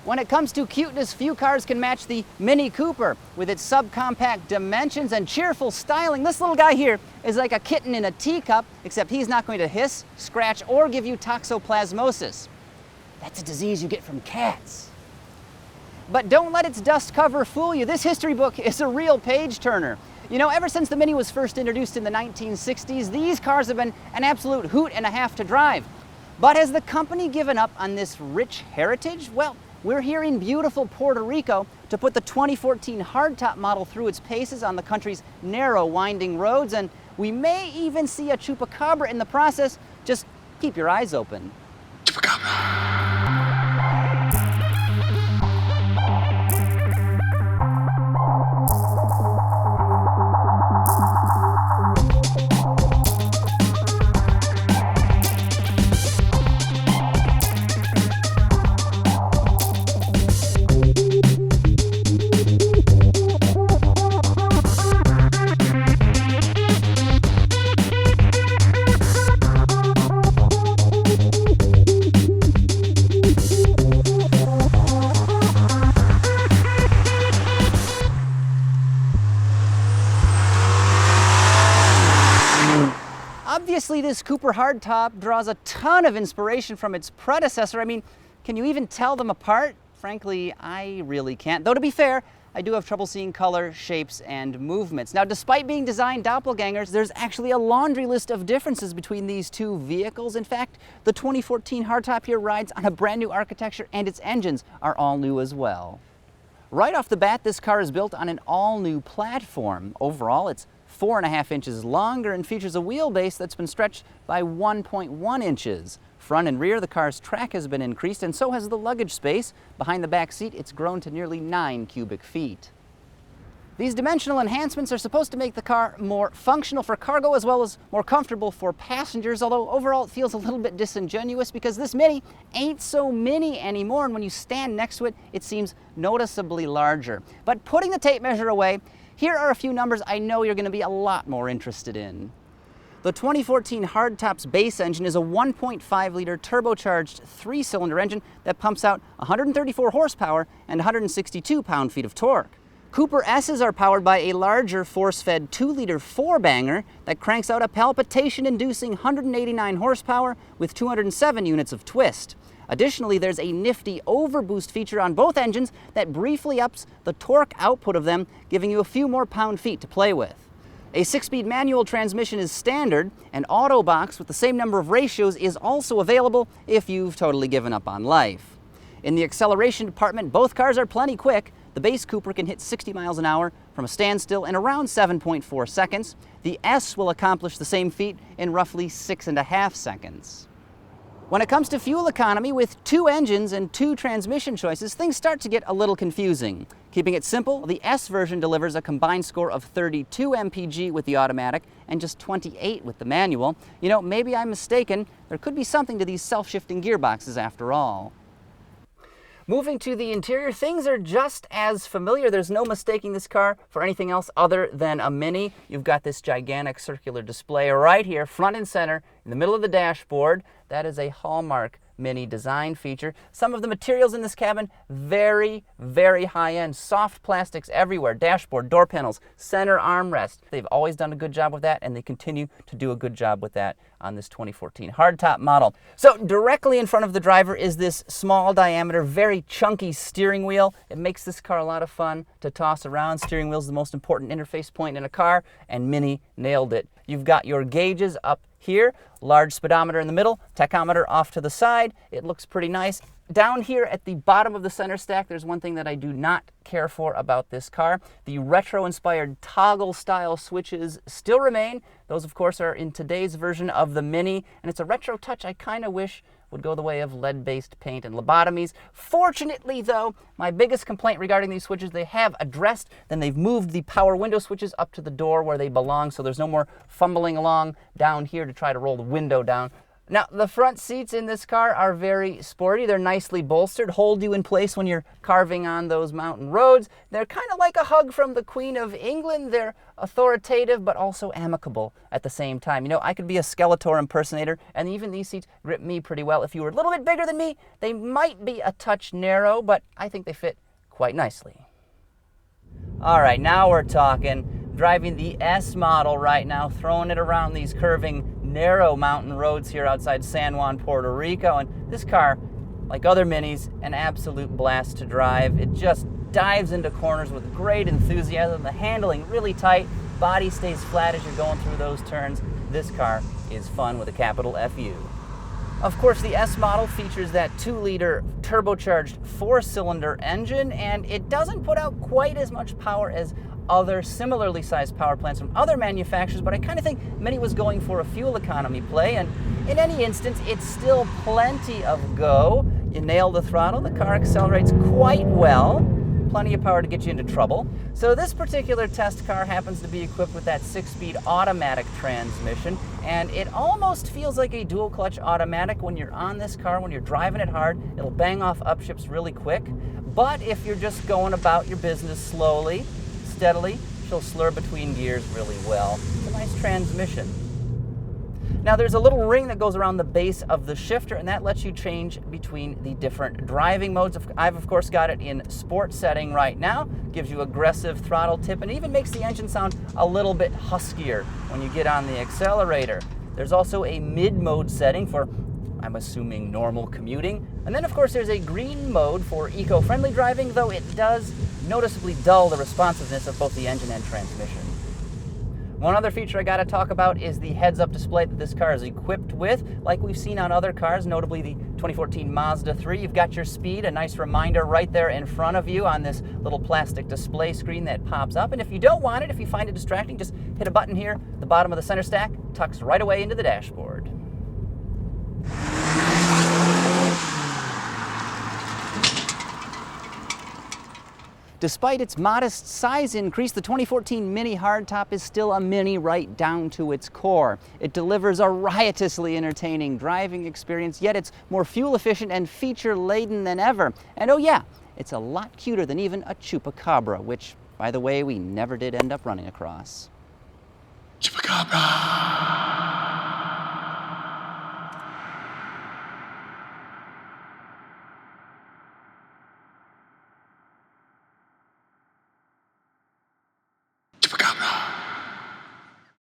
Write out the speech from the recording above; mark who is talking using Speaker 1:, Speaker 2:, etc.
Speaker 1: When it comes to cuteness, few cars can match the Mini Cooper. With its subcompact dimensions and cheerful styling, this little guy here is like a kitten in a teacup, except he's not going to hiss, scratch, or give you toxoplasmosis. That's a disease you get from cats. But don't let its dust cover fool you. This history book is a real page-turner. You know, ever since the Mini was first introduced in the 1960s, these cars have been an absolute hoot and a half to drive. But has the company given up on this rich heritage? Well, we're here in beautiful Puerto Rico to put the 2014 hardtop model through its paces on the country's narrow, winding roads, and we may even see a chupacabra in the process. Just keep your eyes open.
Speaker 2: Chupacabra.
Speaker 1: Obviously, this Cooper hardtop draws a ton of inspiration from its predecessor. I mean, can you even tell them apart? Frankly, I really can't. Though to be fair, I do have trouble seeing color, shapes, and movements. Now, despite being designed doppelgangers, there's actually a laundry list of differences between these two vehicles. In fact, the 2014 hardtop here rides on a brand new architecture, and its engines are all new as well. Right off the bat, this car is built on an all-new platform. Overall, it's 4.5 inches longer and features a wheelbase that's been stretched by 1.1 inches. Front and rear, the car's track has been increased, and so has the luggage space. Behind the back seat, it's grown to nearly 9 cubic feet. These dimensional enhancements are supposed to make the car more functional for cargo as well as more comfortable for passengers, although overall it feels a little bit disingenuous because this Mini ain't so mini anymore, and when you stand next to it, it seems noticeably larger. But putting the tape measure away, here are a few numbers I know you're going to be a lot more interested in. The 2014 hardtop's base engine is a 1.5-liter turbocharged 3-cylinder engine that pumps out 134 horsepower and 162 pound-feet of torque. Cooper S's are powered by a larger force-fed 2-liter 4-banger that cranks out a palpitation-inducing 189 horsepower with 207 units of twist. Additionally, there's a nifty overboost feature on both engines that briefly ups the torque output of them, giving you a few more pound-feet to play with. A 6-speed manual transmission is standard. An auto box with the same number of ratios is also available if you've totally given up on life. In the acceleration department, both cars are plenty quick. The base Cooper can hit 60 miles an hour from a standstill in around 7.4 seconds. The S will accomplish the same feat in roughly 6.5 seconds. When it comes to fuel economy, with 2 engines and 2 transmission choices, things start to get a little confusing. Keeping it simple, the S version delivers a combined score of 32 mpg with the automatic and just 28 with the manual. You know, maybe I'm mistaken. There could be something to these self-shifting gearboxes after all. Moving to the interior, things are just as familiar. There's no mistaking this car for anything else other than a Mini. You've got this gigantic circular display right here, front and center, in the middle of the dashboard. That is a hallmark Mini design feature. Some of the materials in this cabin, very, very high-end. Soft plastics everywhere. Dashboard, door panels, center armrest. They've always done a good job with that, and they continue to do a good job with that on this 2014 hardtop model. So directly in front of the driver is this small diameter, very chunky steering wheel. It makes this car a lot of fun to toss around. Steering wheel is the most important interface point in a car, and Mini nailed it. You've got your gauges up here, large speedometer in the middle, tachometer off to the side. It looks pretty nice. Down here at the bottom of the center stack, there's one thing that I do not care for about this car. The retro-inspired toggle-style switches still remain. Those, of course, are in today's version of the Mini, and it's a retro touch I kind of wish would go the way of lead-based paint and lobotomies. Fortunately, though, my biggest complaint regarding these switches, they have addressed, then they've moved the power window switches up to the door where they belong, so there's no more fumbling along down here to try to roll the window down. Now, the front seats in this car are very sporty. They're nicely bolstered, hold you in place when you're carving on those mountain roads. They're kind of like a hug from the Queen of England. They're authoritative, but also amicable at the same time. You know, I could be a Skeletor impersonator, and even these seats grip me pretty well. If you were a little bit bigger than me, they might be a touch narrow, but I think they fit quite nicely. All right, now we're talking. Driving the S model right now, throwing it around these curving, narrow mountain roads here outside San Juan, Puerto Rico. And this car, like other Minis, an absolute blast to drive. It just dives into corners with great enthusiasm. The handling really tight, body stays flat as you're going through those turns. This car is fun with a capital FU. Of course, the S model features that 2-liter turbocharged 4-cylinder engine, and it doesn't put out quite as much power as other similarly sized power plants from other manufacturers, but I kind of think Mini was going for a fuel economy play, and in any instance, it's still plenty of go. You nail the throttle, the car accelerates quite well, plenty of power to get you into trouble. So this particular test car happens to be equipped with that 6-speed automatic transmission, and it almost feels like a dual clutch automatic when you're on this car. When you're driving it hard, it'll bang off upshifts really quick, but if you're just going about your business slowly, steadily, she'll slur between gears really well. It's a nice transmission. Now there's a little ring that goes around the base of the shifter, and that lets you change between the different driving modes. I've of course got it in sport setting right now. Gives you aggressive throttle tip and even makes the engine sound a little bit huskier when you get on the accelerator. There's also a mid mode setting for, I'm assuming, normal commuting. And then of course there's a green mode for eco-friendly driving, though it does noticeably dull the responsiveness of both the engine and transmission. One other feature I gotta talk about is the heads-up display that this car is equipped with. Like we've seen on other cars, notably the 2014 Mazda 3, you've got your speed, a nice reminder right there in front of you on this little plastic display screen that pops up. And if you don't want it, if you find it distracting, just hit a button here, the bottom of the center stack tucks right away into the dashboard. Despite its modest size increase, the 2014 Mini hardtop is still a Mini right down to its core. It delivers a riotously entertaining driving experience, yet it's more fuel efficient and feature-laden than ever. And oh yeah, it's a lot cuter than even a chupacabra, which, by the way, we never did end up running across.
Speaker 2: Chupacabra.